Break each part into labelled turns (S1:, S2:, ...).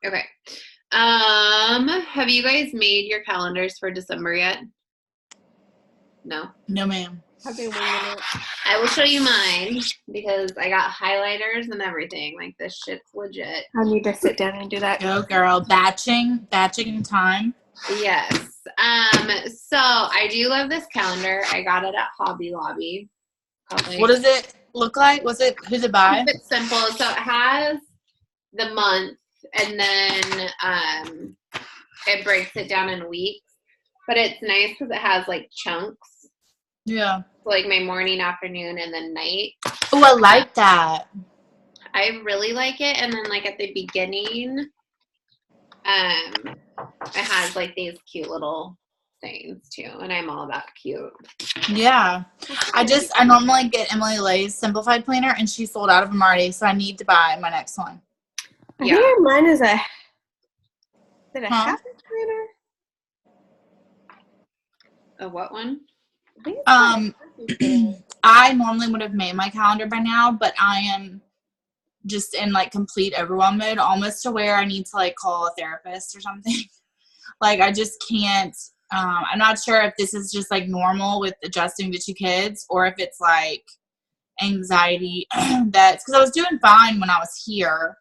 S1: Okay. Have you guys made your calendars for December yet? No.
S2: No, ma'am.
S3: I've been winging it.
S1: I will show you mine because I got highlighters and everything. Like, this shit's legit.
S3: I need to sit down and do that.
S2: Go, girl. Batching time.
S1: Yes. So I do love this calendar. I got it at Hobby Lobby.
S2: What does it look like? Who's it by?
S1: It's simple. So it has the month, and then it breaks it down in weeks. But it's nice because it has like chunks.
S2: Yeah.
S1: So like my morning, afternoon, and then night.
S2: Oh, I like that.
S1: I really like it. And then like at the beginning, it has like these cute little things too. And I'm all about cute.
S2: Yeah. I normally get Emily Lay's Simplified Planner, and she sold out of them already, so I need to buy my next one.
S3: I think mine is a habit planner?
S1: A what one?
S2: I normally would have made my calendar by now, but I am just in like complete overwhelm mode, almost to where I need to like call a therapist or something. Like I just can't. I'm not sure if this is just like normal with adjusting to 2 kids, or if it's like anxiety. That's because I was doing fine when I was here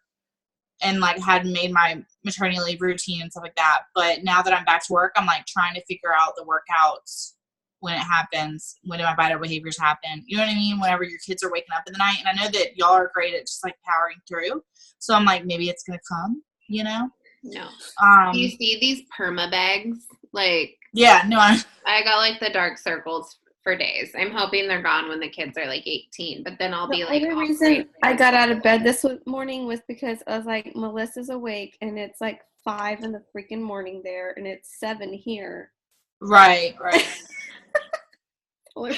S2: and like had made my maternity leave routine and stuff like that. But now that I'm back to work, I'm like trying to figure out the workouts when it happens, when my vital behaviors happen. You know what I mean? Whenever your kids are waking up in the night. And I know that y'all are great at just like powering through. So I'm like, maybe it's going to come, you know?
S1: No. Do you see these perma bags? Like,
S2: yeah, no.
S1: I got like the dark circles for days. I'm hoping they're gone when the kids are like 18, but then I'll be like.
S3: The reason I got out of bed this morning was because I was like, Melissa's awake and it's like 5 in the freaking morning there and it's 7 here.
S2: Right.
S1: But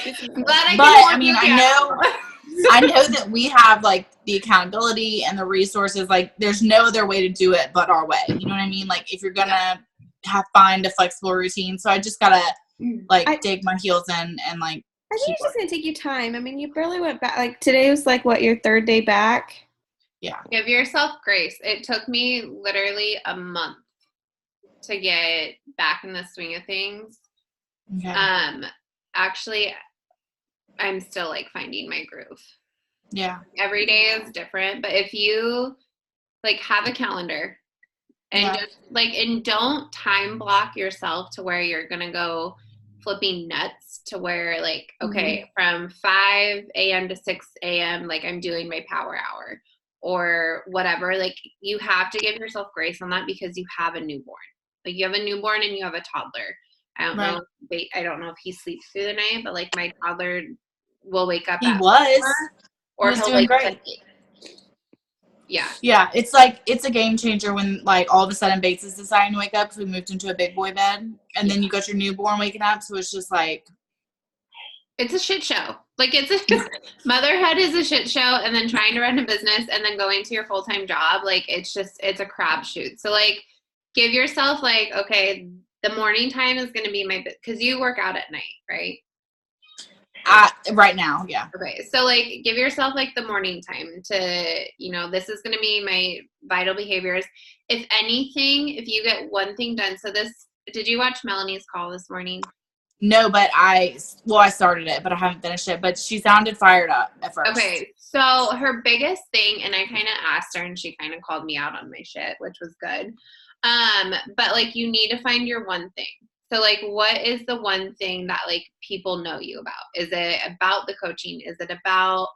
S2: I mean, I know that we have like the accountability and the resources. Like, there's no other way to do it but our way. You know what I mean? Like, if you're gonna find a flexible routine, so I just gotta like dig my heels in and like.
S3: I think it's just gonna take you time. I mean, you barely went back. Like today was like what, your 3rd day back?
S2: Yeah.
S1: Give yourself grace. It took me literally a month to get back in the swing of things.
S2: Okay.
S1: Actually, I'm still like finding my groove.
S2: Yeah.
S1: Every day is different, but if you like have a calendar and just like, and don't time block yourself to where you're gonna go flipping nuts to where like, okay, from 5 a.m. to 6 a.m. like I'm doing my power hour or whatever. Like, you have to give yourself grace on that because you have a newborn. Like, you have a newborn and you have a toddler. I don't know if he sleeps through the night, but like my toddler will wake up.
S2: He was doing great. Yeah, it's like it's a game changer when like all of a sudden Bates is deciding to wake up because we moved into a big boy bed, and then you got your newborn waking up, so it's just like
S1: it's a shit show. Like, motherhood is a shit show, and then trying to run a business and then going to your full-time job, like it's a crapshoot. So like, give yourself like, okay, the morning time is going to be because you work out at night, right?
S2: Right now, yeah.
S1: Okay, so like, give yourself like the morning time to, this is going to be my vital behaviors. If anything, if you get one thing done, did you watch Melanie's call this morning?
S2: No, but I started it, but I haven't finished it, but she sounded fired up at first.
S1: Okay, so her biggest thing, and I kind of asked her and she kind of called me out on my shit, which was good. But like, you need to find your one thing. So like, what is the one thing that like people know you about? Is it about the coaching? Is it about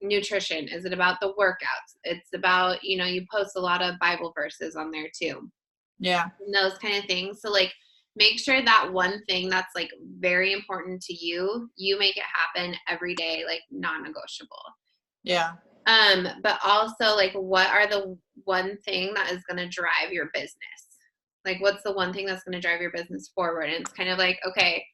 S1: nutrition? Is it about the workouts? It's about, you post a lot of Bible verses on there too.
S2: Yeah.
S1: And those kind of things. So like, make sure that one thing that's like very important to you, you make it happen every day, like non-negotiable.
S2: Yeah.
S1: But also like, what are the one thing that is going to drive your business? Like, what's the one thing that's going to drive your business forward? And it's kind of like, okay,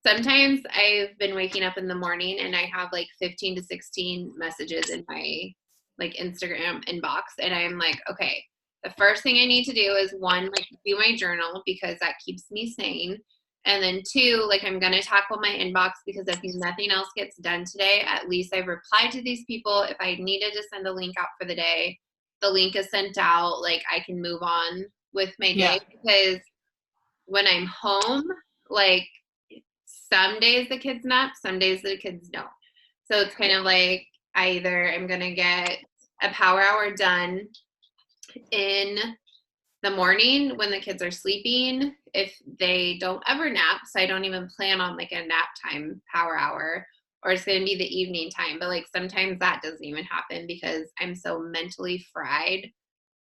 S1: sometimes I've been waking up in the morning and I have like 15 to 16 messages in my like Instagram inbox. And I'm like, okay, the first thing I need to do is 1, like do my journal because that keeps me sane. And then 2, like I'm going to tackle my inbox because if nothing else gets done today, at least I've replied to these people. If I needed to send a link out for the day, the link is sent out, like I can move on with my day. Because when I'm home, like some days the kids nap, some days the kids don't. So it's kind of like either I'm going to get a power hour done in the morning when the kids are sleeping, if they don't ever nap, so I don't even plan on like a nap time power hour, or it's going to be the evening time. But like sometimes that doesn't even happen because I'm so mentally fried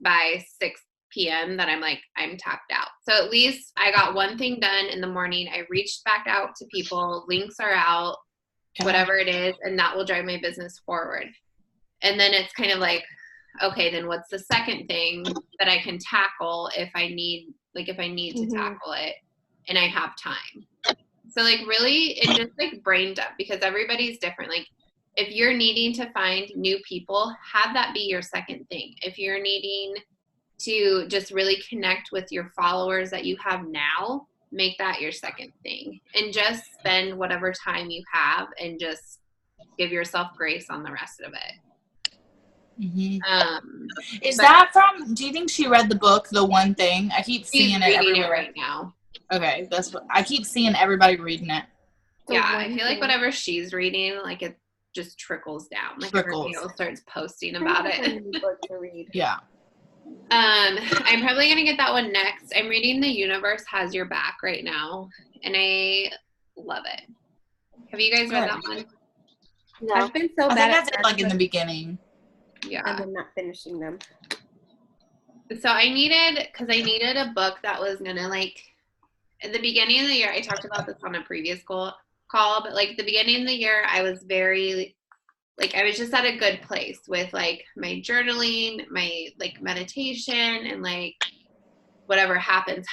S1: by 6 p.m. that I'm like, I'm tapped out. So at least I got one thing done in the morning. I reached back out to people, links are out, whatever it is, and that will drive my business forward. And then it's kind of like, okay, then what's the second thing that I can tackle if I need to tackle it and I have time. So like really it just like brain dump, because everybody's different. Like if you're needing to find new people, have that be your second thing. If you're needing to just really connect with your followers that you have now, make that your second thing, and just spend whatever time you have and just give yourself grace on the rest of it.
S2: Is that from, do you think she read the book The One Thing? I keep seeing it everywhere
S1: right now.
S2: Okay, that's what I keep seeing, everybody reading it.
S1: Yeah, I feel like whatever she's reading, like it just trickles down. Like everybody else starts posting about it.
S3: Book to read.
S2: Yeah.
S1: I'm probably gonna get that one next. I'm reading The Universe Has Your Back right now, and I love it. Have you guys read that one?
S3: No. I've been so
S2: bad.
S3: I
S2: think I did like in the beginning.
S1: Yeah.
S3: And I'm not finishing them.
S1: So I needed a book that was gonna like, at the beginning of the year, I talked about this on a previous call, but like the beginning of the year, I was very, like, I was just at a good place with like my journaling, my like meditation, and like whatever happens.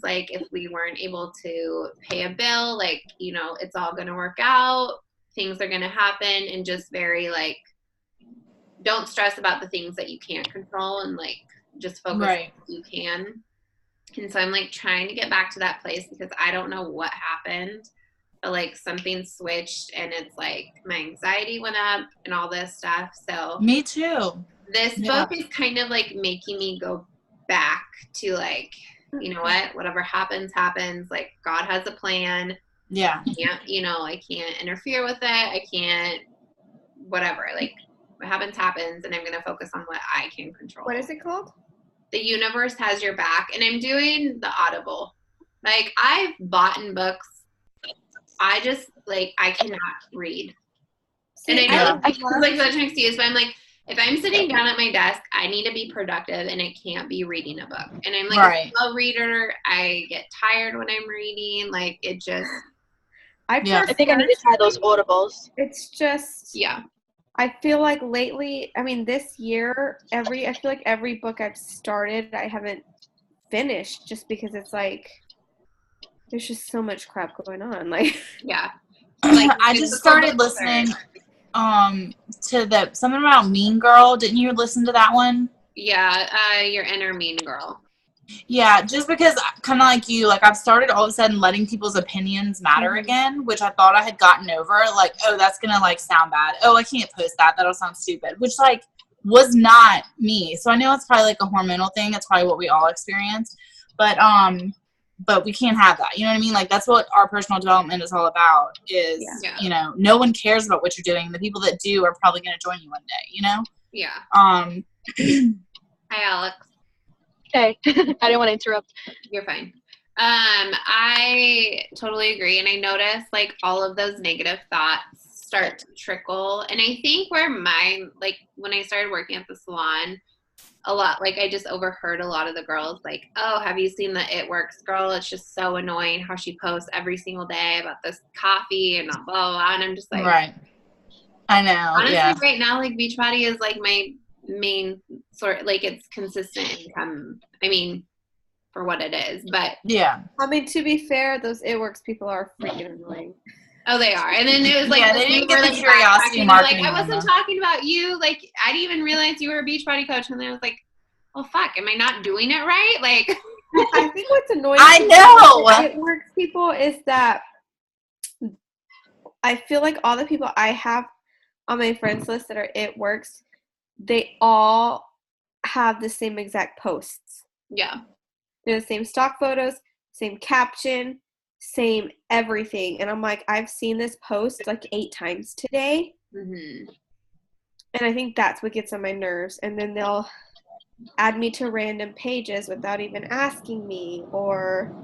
S1: Like if we weren't able to pay a bill, like, you know, it's all gonna work out. Things are gonna happen, and just very like, don't stress about the things that you can't control, and like just focus on what you can. And so I'm like trying to get back to that place, because I don't know what happened, but like something switched, and it's like my anxiety went up and all this stuff. So
S2: me too.
S1: This book is kind of like making me go back to like, you know what, whatever happens. Like God has a plan.
S2: Yeah.
S1: I can't interfere with it. I can't, whatever, like what happens, and I'm going to focus on what I can control.
S3: What is it called?
S1: The Universe Has Your Back. And I'm doing the Audible. Like I've bought in books. I just like, I cannot read. See, and I know it's like such an excuse, but I'm like, if I'm sitting down at my desk, I need to be productive, and it can't be reading a book. And I'm like a slow reader. I get tired when I'm reading. Like it just.
S4: I think I need to try those Audibles.
S3: It's just.
S1: Yeah.
S3: I feel like lately, I mean, this year, I feel like every book I've started, I haven't finished, just because it's like, there's just so much crap going on. Like,
S1: yeah.
S2: Like, I just started listening to something about Mean Girl. Didn't you listen to that one?
S1: Yeah, Your Inner Mean Girl.
S2: Yeah, just because kind of like you, like I've started all of a sudden letting people's opinions matter again, which I thought I had gotten over. Like, oh, that's going to like sound bad. Oh, I can't post that. That'll sound stupid, which like was not me. So I know it's probably like a hormonal thing. That's probably what we all experience. But we can't have that. You know what I mean? Like that's what our personal development is all about is, you know, no one cares about what you're doing. The people that do are probably going to join you one day, you know?
S1: Yeah.
S2: Hi,
S1: Alex.
S4: Hey, I didn't want to interrupt.
S1: You're fine. I totally agree. And I noticed like all of those negative thoughts start to trickle. And I think where mine, like when I started working at the salon, a lot, like I just overheard a lot of the girls like, oh, have you seen the It Works girl? It's just so annoying how she posts every single day about this coffee and blah, blah, blah. And I'm just like,
S2: right. I know.
S1: Honestly, right now, like Beachbody is like my main sort, like it's consistent income. I mean, for what it is, but
S2: yeah.
S3: I mean, to be fair, those It Works people are freaking annoying.
S1: Oh, they are. And then it was like,
S2: they didn't get the curiosity marketing.
S1: Like, I wasn't talking about you. Like, I didn't even realize you were a Beachbody coach. And then I was like, well, fuck, am I not doing it right? Like,
S3: I think what's annoying.
S2: I know.
S3: It Works people is that I feel like all the people I have on my friends list that are It Works, they all have the same exact posts.
S1: Yeah.
S3: They're the same stock photos, same caption, same everything. And I'm like, I've seen this post like 8 times today.
S1: Mm-hmm.
S3: And I think that's what gets on my nerves. And then they'll add me to random pages without even asking me, or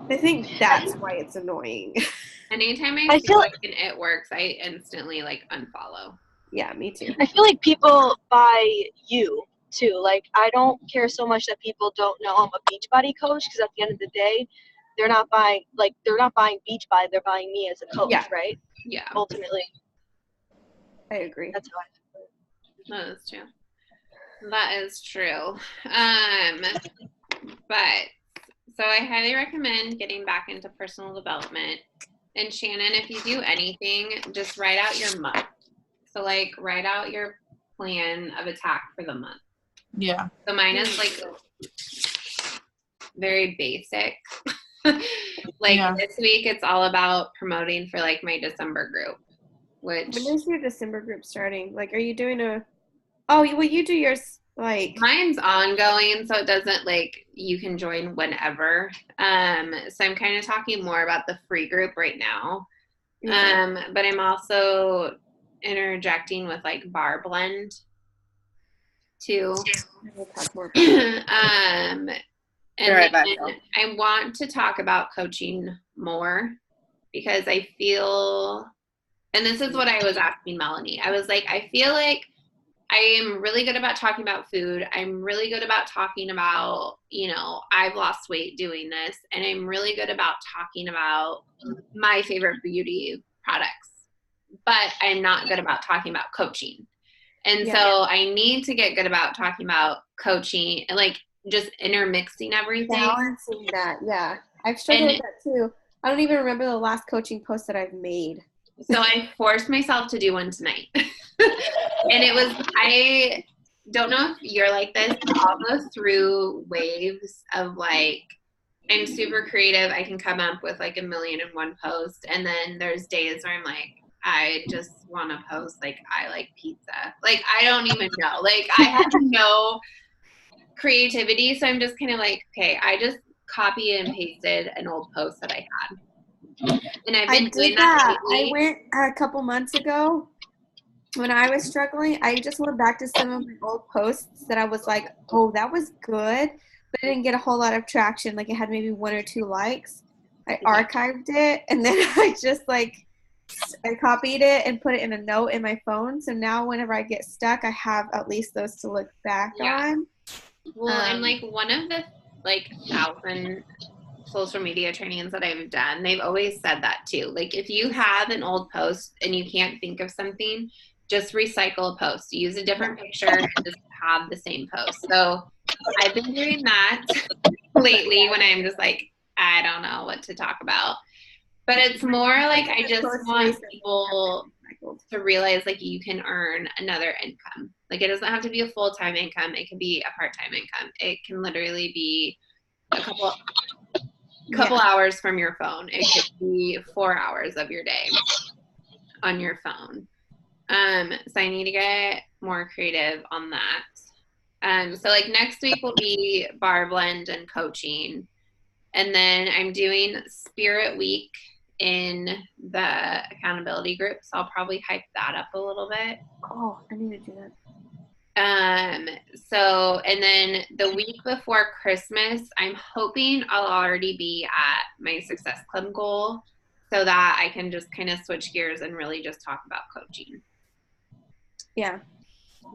S3: I think that's why it's annoying.
S1: Anytime I feel like it works, I instantly like unfollow.
S3: Yeah, me too.
S4: I feel like people buy you too. Like, I don't care so much that people don't know I'm a Beachbody coach, because at the end of the day, they're not buying Beachbody, they're buying me as a coach,
S3: Yeah.
S4: right?
S1: Yeah.
S4: Ultimately.
S3: I agree.
S4: That's how I feel.
S1: That is true. That is true. But so I highly recommend getting back into personal development. And Shannon, if you do anything, just write out your month. So like write out your plan of attack for the month.
S2: Yeah.
S1: So mine is like very basic. This week it's all about promoting for like my December group. Which
S3: when is your December group starting? Like, are you doing you do yours like
S1: mine's ongoing, so it doesn't like you can join whenever. So I'm kind of talking more about the free group right now. But I'm also interjecting with like Bar Blend too. And then I want to talk about coaching more, because I feel, and this is what I was asking Melanie. I was like, I feel like I am really good about talking about food. I'm really good about talking about, I've lost weight doing this. And I'm really good about talking about my favorite beauty products. But I'm not good about talking about coaching. And so I need to get good about talking about coaching and like just intermixing everything.
S3: Balancing that, yeah. I've struggled with that too. I don't even remember the last coaching post that I've made.
S1: So I forced myself to do one tonight. And I don't know if you're like this, but I'll go through waves of like, I'm super creative. I can come up with like 1,000,001 posts. And then there's days where I'm like, I just want to post like, I like pizza. Like, I don't even know. Like, I have no creativity. So I'm just kind of like, okay, I just copy and pasted an old post that I had. And I've been doing that lately.
S3: I went a couple months ago when I was struggling. I just went back to some of my old posts that I was like, oh, that was good, but it didn't get a whole lot of traction. Like, it had maybe 1 or 2 likes. I archived it, and then I just I copied it and put it in a note in my phone. So now whenever I get stuck, I have at least those to look back on.
S1: Well, I'm like one of the 1,000 social media trainings that I've done, they've always said that too. Like, if you have an old post and you can't think of something, just recycle a post. Use a different picture and just have the same post. So I've been doing that lately when I'm just like, I don't know what to talk about. But it's more like I just want people to realize like you can earn another income. Like, it doesn't have to be a full-time income. It can be a part-time income. It can literally be a couple hours from your phone. It could be 4 hours of your day on your phone. So I need to get more creative on that. So like next week will be Bar Blend and coaching. And then I'm doing Spirit Week in the accountability group. So I'll probably hype that up a little bit.
S3: Oh, I need to do that.
S1: So, and then the week before Christmas, I'm hoping I'll already be at my Success Club goal so that I can just kind of switch gears and really just talk about coaching.
S3: Yeah.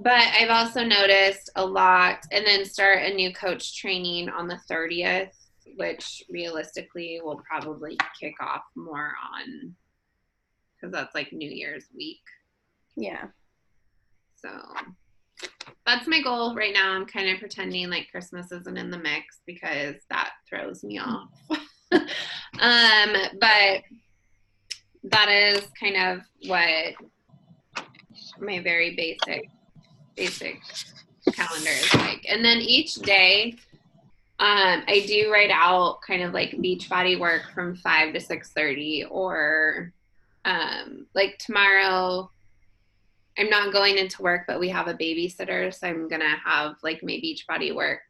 S1: But I've also noticed a lot, and then start a new coach training on the 30th, which realistically will probably kick off more on, because that's like New Year's week.
S3: Yeah.
S1: So that's my goal right now. I'm kind of pretending like Christmas isn't in the mix because that throws me off. But that is kind of what my very basic calendar is like. And then each day, I do write out kind of like Beachbody work from 5 to 6:30, or like tomorrow I'm not going into work, but we have a babysitter, so I'm gonna have like my Beachbody work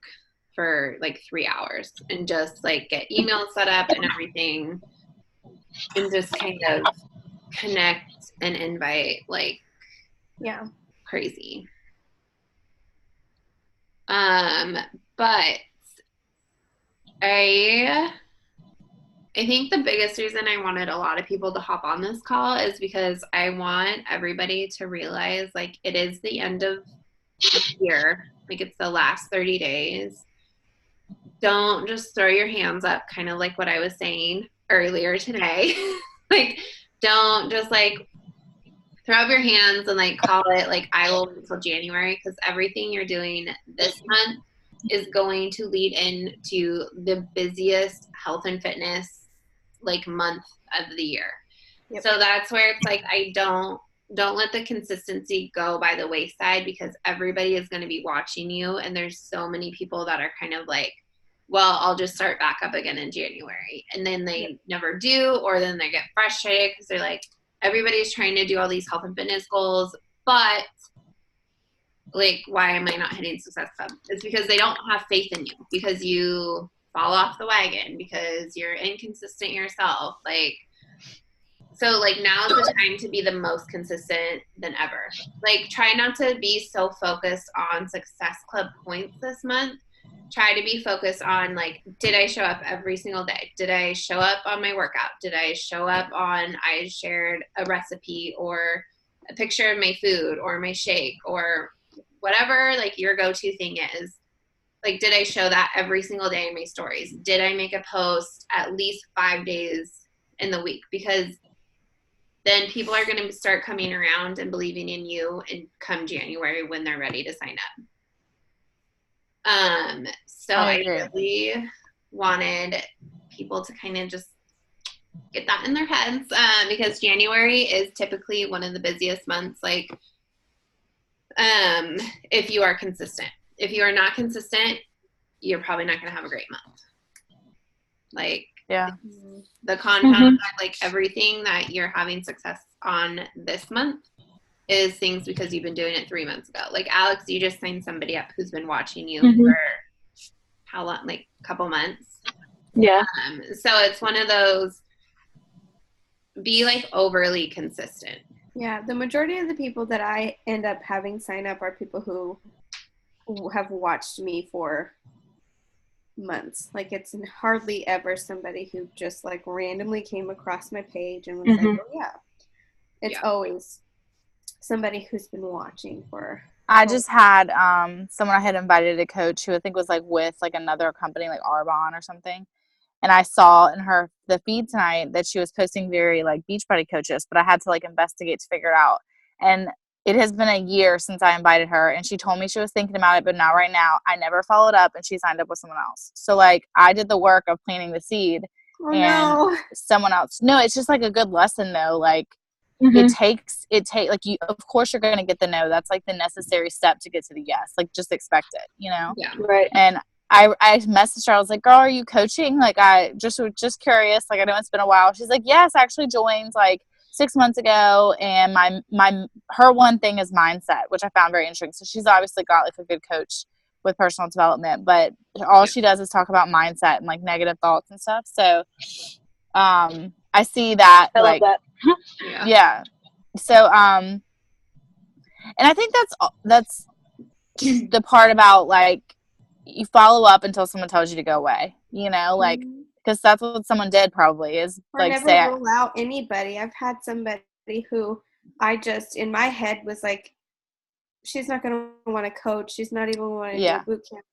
S1: for like 3 hours and just like get emails set up and everything, and just kind of connect and invite like crazy. But I think the biggest reason I wanted a lot of people to hop on this call is because I want everybody to realize like it is the end of the year, like it's the last 30 days. Don't just throw your hands up, kind of like what I was saying earlier today. Like, don't just like throw up your hands and like call it like I will wait until January, because everything you're doing this month is going to lead into the busiest health and fitness like month of the year. Yep. So that's where it's like I don't let the consistency go by the wayside, because everybody is going to be watching you, and there's so many people that are kind of like, well, I'll just start back up again in January, and then they never do, or then they get frustrated because they're like, everybody's trying to do all these health and fitness goals, but like, why am I not hitting Success Club? It's because they don't have faith in you, because you fall off the wagon, because you're inconsistent yourself. Like, so like now is the time to be the most consistent than ever. Like, try not to be so focused on Success Club points this month. Try to be focused on like, did I show up every single day? Did I show up on my workout? Did I show up on, I shared a recipe or a picture of my food or my shake or whatever like your go-to thing is. Like, did I show that every single day in my stories? Did I make a post at least 5 days in the week? Because then people are going to start coming around and believing in you and come January when they're ready to sign up. So I really wanted people to kind of just get that in their heads, because January is typically one of the busiest months. Like, if you are consistent. If you are not consistent, you're probably not going to have a great month. Like, the compound effect, like everything that you're having success on this month is things because you've been doing it 3 months ago. Like, Alex, you just signed somebody up who's been watching you for how long? Like a couple months.
S4: Yeah.
S1: So it's one of those, be like overly consistent.
S3: Yeah, the majority of the people that I end up having sign up are people who have watched me for months. Like, it's hardly ever somebody who just like randomly came across my page and was like, oh yeah. It's always somebody who's been watching for.
S2: I just had someone I had invited to coach who I think was like with like another company like Arbonne or something. And I saw in the feed tonight that she was posting very like Beachbody coaches, but I had to like investigate to figure it out. And it has been a year since I invited her, and she told me she was thinking about it, but not right now. I never followed up, and she signed up with someone else. So like I did the work of planting the seed, someone else. No, it's just like a good lesson though. Like it takes like you. Of course, you're going to get the no. That's like the necessary step to get to the yes. Like just expect it, you know.
S4: Yeah. Right.
S2: And I messaged her. I was like, "Girl, are you coaching? Like, I just curious. Like, I know it's been a while." She's like, "Yes, I actually joined like 6 months ago, and her one thing is mindset, which I found very interesting. So she's obviously got like a good coach with personal development, but all she does is talk about mindset and like negative thoughts and stuff. So, I see that.
S4: I
S2: like,
S4: love
S2: that. Yeah. So, and I think that's the part about like, you follow up until someone tells you to go away, you know, like, because that's what someone did probably is
S3: or
S2: like
S3: never rule out anybody. I've had somebody who I just in my head was like, she's not going to want to coach. She's not even want to do boot camp.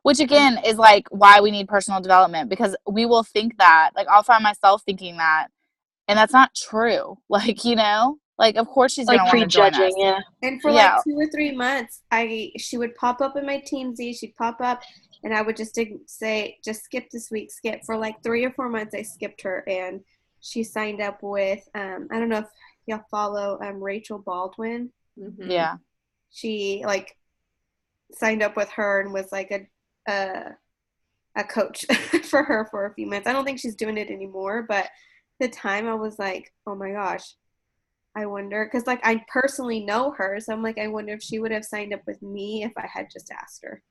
S2: Which again is like why we need personal development, because we will think that, like I'll find myself thinking that, and that's not true. Like, you know, like of course she's
S4: like
S2: going to want to join us.
S4: Yeah.
S3: And for like 2 or 3 months, she would pop up in my TeamZ. She'd pop up, and I would just say, just skip this week, skip. For like 3 or 4 months, I skipped her, and she signed up with, I don't know if y'all follow Rachel Baldwin.
S2: Yeah.
S3: She like signed up with her and was like a coach for her for a few months. I don't think she's doing it anymore, but at the time I was like, oh my gosh, I wonder, because like I personally know her, so I'm like, I wonder if she would have signed up with me if I had just asked her.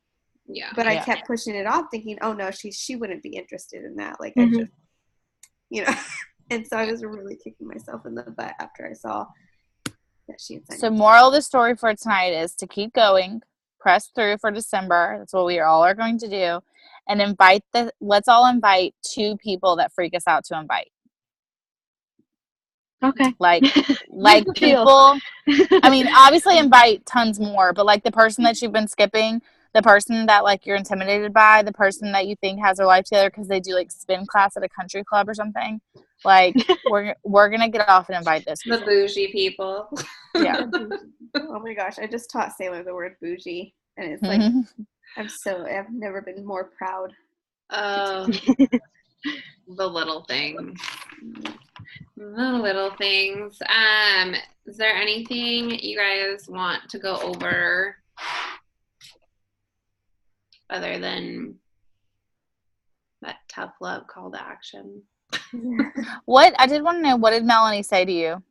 S1: Yeah.
S3: But I
S2: Yeah.
S3: kept pushing it off, thinking, oh no, she wouldn't be interested in that. Like
S4: Mhm.
S3: I just, you know. And so I was really kicking myself in the butt after I saw that she had signed
S2: So
S3: up.
S2: moral of the story for tonight is to keep going, press through for December. That's what we all are going to do. And let's all invite 2 people that freak us out to invite.
S4: Okay.
S2: Like
S4: Here's the deal.
S2: people, I mean, obviously invite tons more, but like the person that you've been skipping, the person that like you're intimidated by, the person that you think has their life together because they do like spin class at a country club or something. Like we're gonna get off and invite those
S1: The
S2: people.
S1: bougie people.
S2: Yeah.
S3: Oh my gosh, I just taught Sailor the word bougie, and it's like I've never been more proud.
S1: The little things. The little things. Is there anything you guys want to go over other than that tough love call to action?
S2: I did want to know, what did Melanie say to you?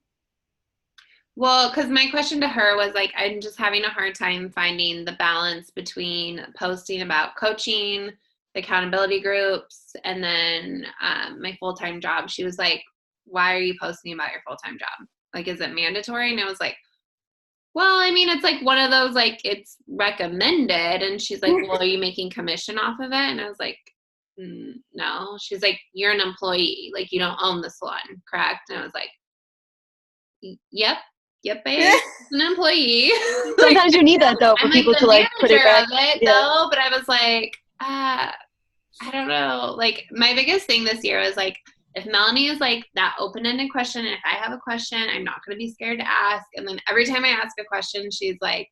S1: Well, because my question to her was like, I'm just having a hard time finding the balance between posting about coaching, the accountability groups, and then my full-time job. She was like, why are you posting about your full-time job? Like, is it mandatory? And I was like, well, I mean, it's like one of those, like, it's recommended. And she's like, well, are you making commission off of it? And I was like, no. She's like, you're an employee. Like, you don't own the salon, correct? And I was like, yep, babe, an employee.
S4: Sometimes you need that though for
S1: I'm
S4: people
S1: like
S4: to like put it back.
S1: of it though, but I was like, I don't know. Like my biggest thing this year was like, if Melanie is like that open-ended question, and if I have a question, I'm not going to be scared to ask. And then every time I ask a question, she's like,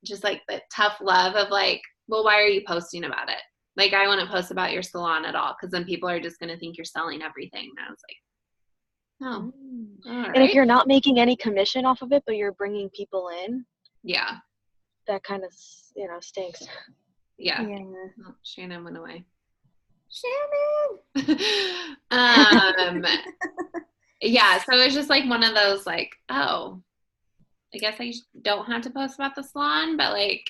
S1: just like the tough love of like, well, why are you posting about it? Like, I wouldn't post about your salon at all because then people are just going to think you're selling everything. And I was like, oh, all right.
S4: And if you're not making any commission off of it, but you're bringing people in,
S1: yeah,
S4: that kind of, stinks.
S1: yeah.
S3: Yeah.
S1: Oh, Shannon went away.
S3: Shannon.
S1: Yeah, so it was just like one of those like, oh, I guess I don't have to post about the salon, but like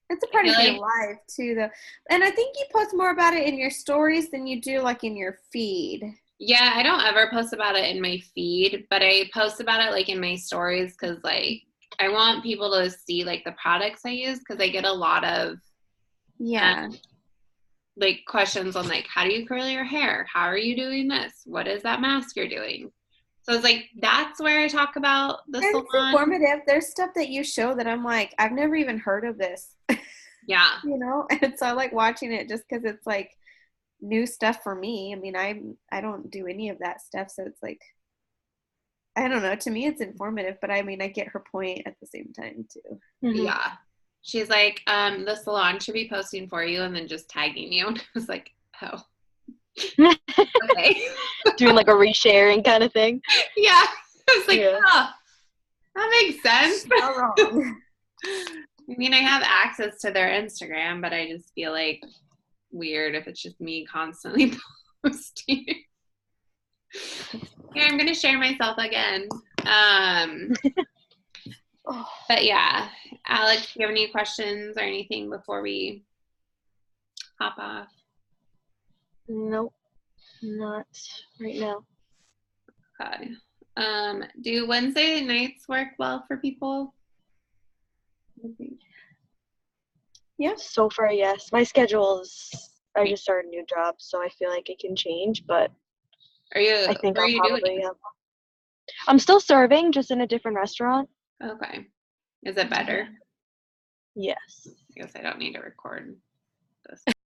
S3: It's a part of
S1: like,
S3: your life too, though. And I think you post more about it in your stories than you do like in your feed.
S1: yeah, I don't ever post about it in my feed, but I post about it like in my stories because like I want people to see like the products I use because I get a lot of like questions on like, how do you curl your hair? How are you doing this? What is that mask you're doing? So it's like, that's where I talk about the salon.
S3: It's informative. There's stuff that you show that I'm like, I've never even heard of this.
S1: Yeah.
S3: And so I like watching it just because it's like new stuff for me. I mean, I don't do any of that stuff. So it's like, I don't know. To me, it's informative, but I mean, I get her point at the same time too.
S4: Mm-hmm.
S1: Yeah. She's like, the salon should be posting for you and then just tagging you. And I was like, oh. Okay.
S4: Doing like a resharing kind of thing.
S1: Yeah. I was like, oh, that makes sense.
S3: Not wrong.
S1: I mean, I have access to their Instagram, but I just feel like weird if it's just me constantly posting. Here, I'm going to share myself again. But yeah, Alex, do you have any questions or anything before we hop off?
S4: Nope, not right now.
S1: Okay. Do Wednesday nights work well for people?
S3: Yeah.
S4: So far, yes. My schedule is, I just started a new job, so I feel like it can change, but I think I'll probably, I'm still serving, just in a different restaurant.
S1: Okay. Is it better?
S4: Yes.
S1: I guess I don't need to record this.